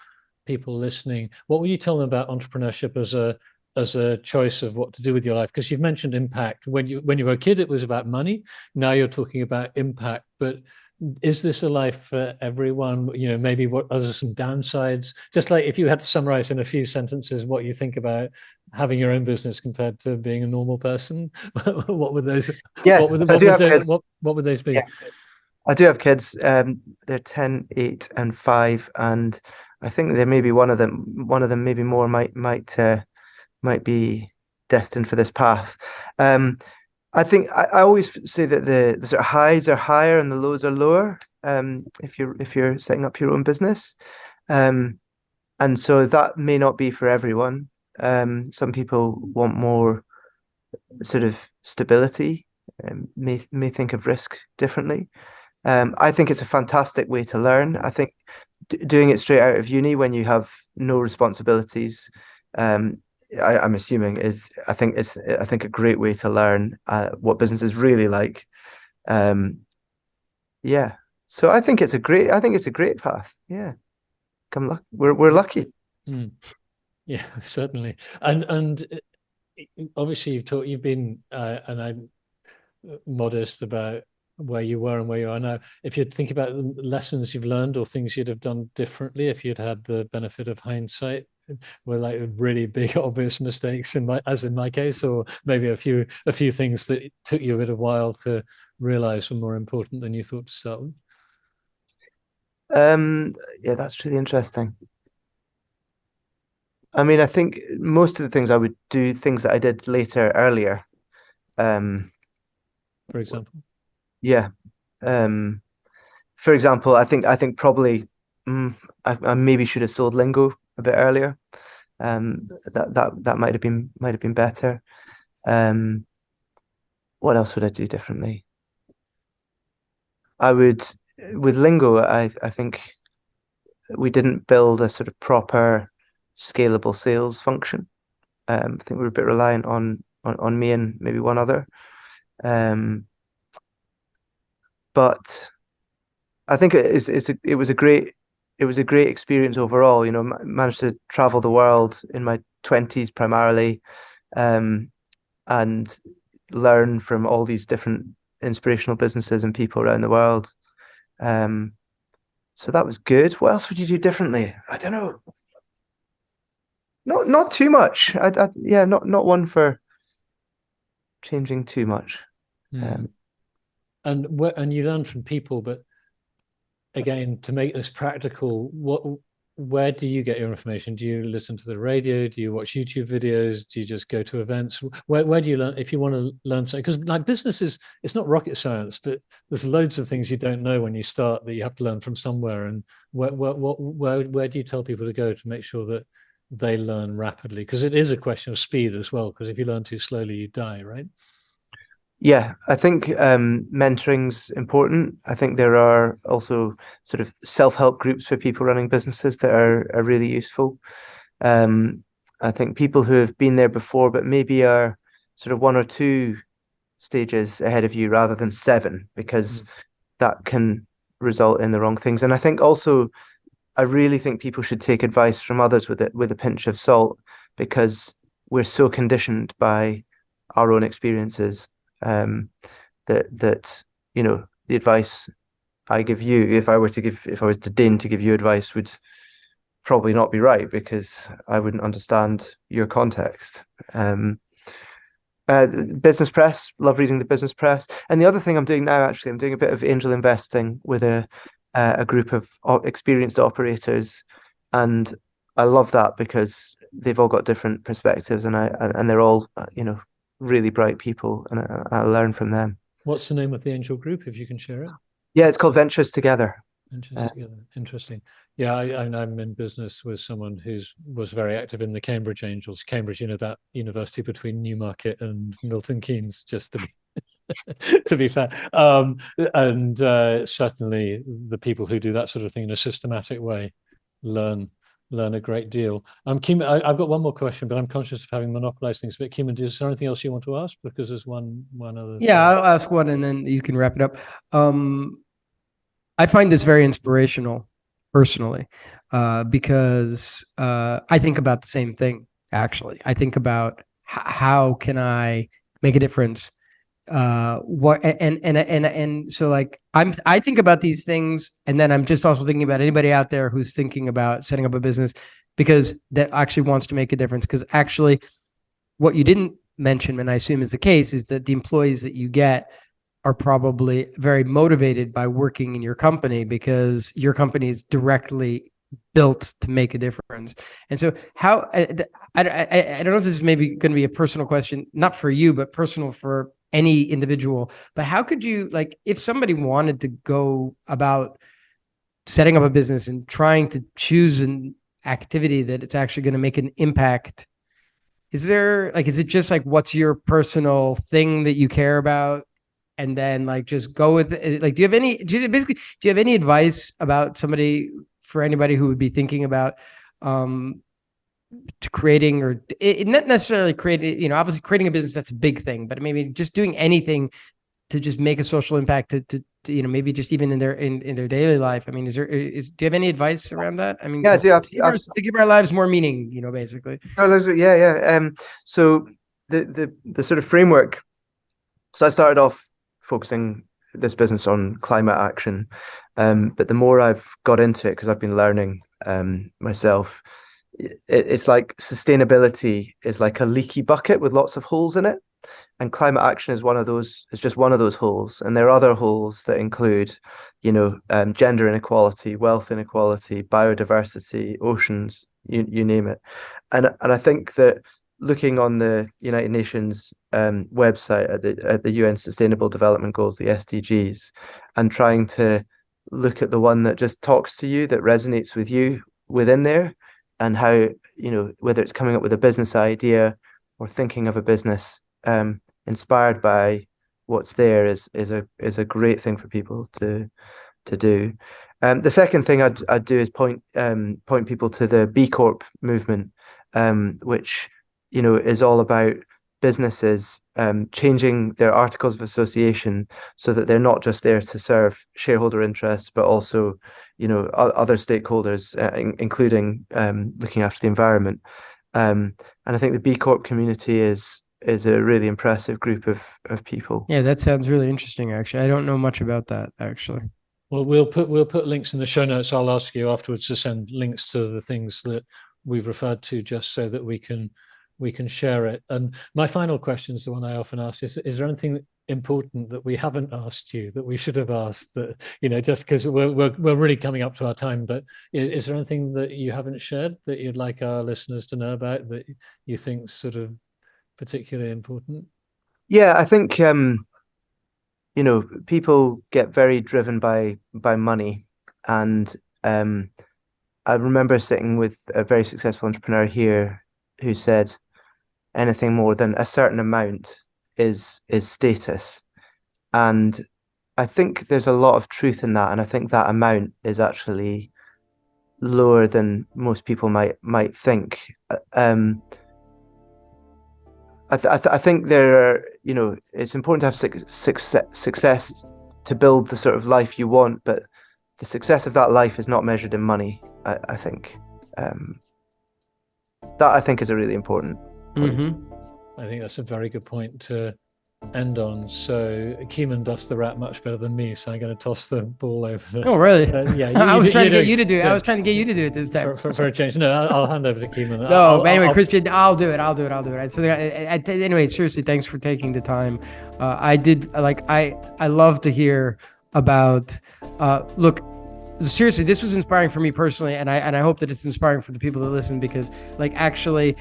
people listening? What would you tell them about entrepreneurship as a choice of what to do with your life? Because you've mentioned impact. When you were a kid, it was about money. Now you're talking about impact. But is this a life for everyone? Maybe what are some downsides? Just like if you had to summarize in a few sentences what you think about having your own business compared to being a normal person, what would those? Yeah, what would those be? Yeah. I do have kids. They're 10, 8, and 5, and I think there may be one of them maybe more might be destined for this path. I think I always say that the sort of highs are higher and the lows are lower, if you're setting up your own business, and so that may not be for everyone. Some people want more sort of stability, may think of risk differently. I think it's a fantastic way to learn. I think doing it straight out of uni when you have no responsibilities, I'm assuming I think a great way to learn what business is really like. Yeah. So I think it's a great path. Yeah. We're lucky. Mm. Yeah, certainly. And obviously you've been and I'm modest about where you were and where you are now. If you think about the lessons you've learned or things you'd have done differently if you'd had the benefit of hindsight, were like really big obvious mistakes in my case, or maybe a few things that took you a bit of while to realize were more important than you thought to start with? Yeah, that's really interesting. I think most of the things I would do, things that I did earlier. For example? Yeah. For example, I think probably I maybe should have sold lingo a bit earlier. That might have been better. What else would I do differently? With lingo, I think we didn't build a sort of proper scalable sales function. I think we were a bit reliant on me and maybe one other. But I think it was a great experience overall. Managed to travel the world in my 20s primarily, and learn from all these different inspirational businesses and people around the world. So that was good. What else would you do differently? I don't know. Not too much. Not one for changing too much. And you learn from people, but again, to make this practical, where do you get your information? Do you listen to the radio? Do you watch YouTube videos? Do you just go to events? Where do you learn if you want to learn something? Because like business it's not rocket science, but there's loads of things you don't know when you start that you have to learn from somewhere. And where do you tell people to go to make sure that they learn rapidly? Because it is a question of speed as well, because if you learn too slowly, you die, right? Yeah, I think mentoring's important. I think there are also sort of self-help groups for people running businesses that are really useful. I think people who have been there before, but maybe are sort of 1 or 2 stages ahead of you rather than 7, because that can result in the wrong things. And I think also, I really think people should take advice from others with a pinch of salt, because we're so conditioned by our own experiences, that the advice I give you, if I was to deign to give you advice, would probably not be right, because I wouldn't understand your context. Business press, love reading the business press. And the other thing I'm doing now, actually, I'm doing a bit of angel investing with a group of experienced operators, and I love that because they've all got different perspectives, and they're all really bright people, and I learn from them. What's the name of the angel group, if you can share it? Yeah, it's called Ventures Together. Interesting. Yeah, I'm in business with someone was very active in the Cambridge Angels. Cambridge, that university between Newmarket and Milton Keynes, just to be to be fair. And certainly the people who do that sort of thing in a systematic way learn a great deal. Kimon, I've got one more question, but I'm conscious of having monopolized things. But Kimon, is there anything else you want to ask? Because there's one other. Yeah, I'll ask one, and then you can wrap it up. I find this very inspirational, personally, because I think about the same thing. Actually, I think about how can I make a difference. What and so, like, I think about these things, and then I'm just also thinking about anybody out there who's thinking about setting up a business, because that actually wants to make a difference. Because actually, what you didn't mention, and I assume is the case, is that the employees that you get are probably very motivated by working in your company, because your company is directly built to make a difference. And so how, I don't know if this is maybe going to be a personal question, not for you, but personal for any individual, but how could you, like, if somebody wanted to go about setting up a business and trying to choose an activity that it's actually going to make an impact, is it just like, what's your personal thing that you care about? And then, like, just go with it. Like, do you have any advice about for anybody who would be thinking about creating, or not necessarily create, obviously creating a business, that's a big thing, but maybe just doing anything to just make a social impact to maybe just even in their daily life. I mean, do you have any advice around that? I mean, yeah, to give our lives more meaning, basically. Yeah. So the sort of framework. So I started off focusing this business on climate action, but the more I've got into it, because I've been learning myself, it's like sustainability is like a leaky bucket with lots of holes in it, and climate action is just one of those holes, and there are other holes that include gender inequality, wealth inequality, biodiversity, oceans, you name it. And I think that looking on the United Nations website at the UN Sustainable Development Goals, the SDGs, and trying to look at the one that just talks to you, that resonates with you within there, and how, whether it's coming up with a business idea or thinking of a business inspired by what's there, is a great thing for people to do. The second thing I'd do is point people to the B Corp movement, which is all about businesses changing their articles of association so that they're not just there to serve shareholder interests, but also other stakeholders, including looking after the environment. And I think the B Corp community is a really impressive group of people. Yeah, that sounds really interesting. Actually, I don't know much about that, actually. Well, we'll put links in the show notes. I'll ask you afterwards to send links to the things that we've referred to, just so that we can share it. And my final question is the one I often ask: is there anything important that we haven't asked you that we should have asked, that just because we're really coming up to our time, but is there anything that you haven't shared that you'd like our listeners to know about, that you think sort of particularly important? Yeah, I think people get very driven by money, and I remember sitting with a very successful entrepreneur here who said anything more than a certain amount is status. And I think there's a lot of truth in that. And I think that amount is actually lower than most people might think. I think there are, it's important to have success to build the sort of life you want, but the success of that life is not measured in money. I think that I think is a really important point. Mm-hmm. I think that's a very good point to end on. So Kimon does the rap much better than me, so I'm going to toss the ball over. Oh, really? Yeah, I was trying to get you to do it. I was trying to get you to do it this time. For a change. No, I'll hand over to Kimon. No, but anyway, Christian, I'll do it. So anyway, seriously, thanks for taking the time. I love to hear about, look, seriously, this was inspiring for me personally, and I hope that it's inspiring for the people that listen, because actually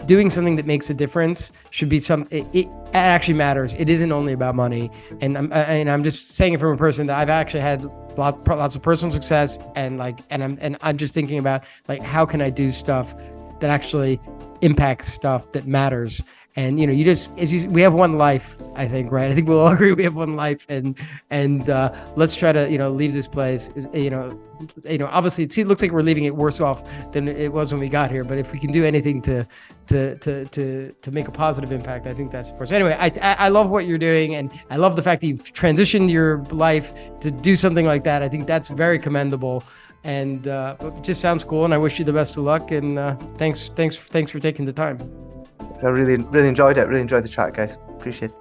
doing something that makes a difference should be it actually matters. It isn't only about money. And I'm just saying it from a person that I've actually had lots of personal success, and I'm just thinking about how can I do stuff that actually impacts stuff that matters. And we have one life, I think, right? I think we'll all agree we have one life, and let's try to leave this place. Obviously it looks like we're leaving it worse off than it was when we got here. But if we can do anything to make a positive impact, I think that's important. So anyway, I love what you're doing, and I love the fact that you've transitioned your life to do something like that. I think that's very commendable, and it just sounds cool. And I wish you the best of luck. And thanks for taking the time. I really enjoyed it. Really enjoyed the chat, guys. Appreciate it.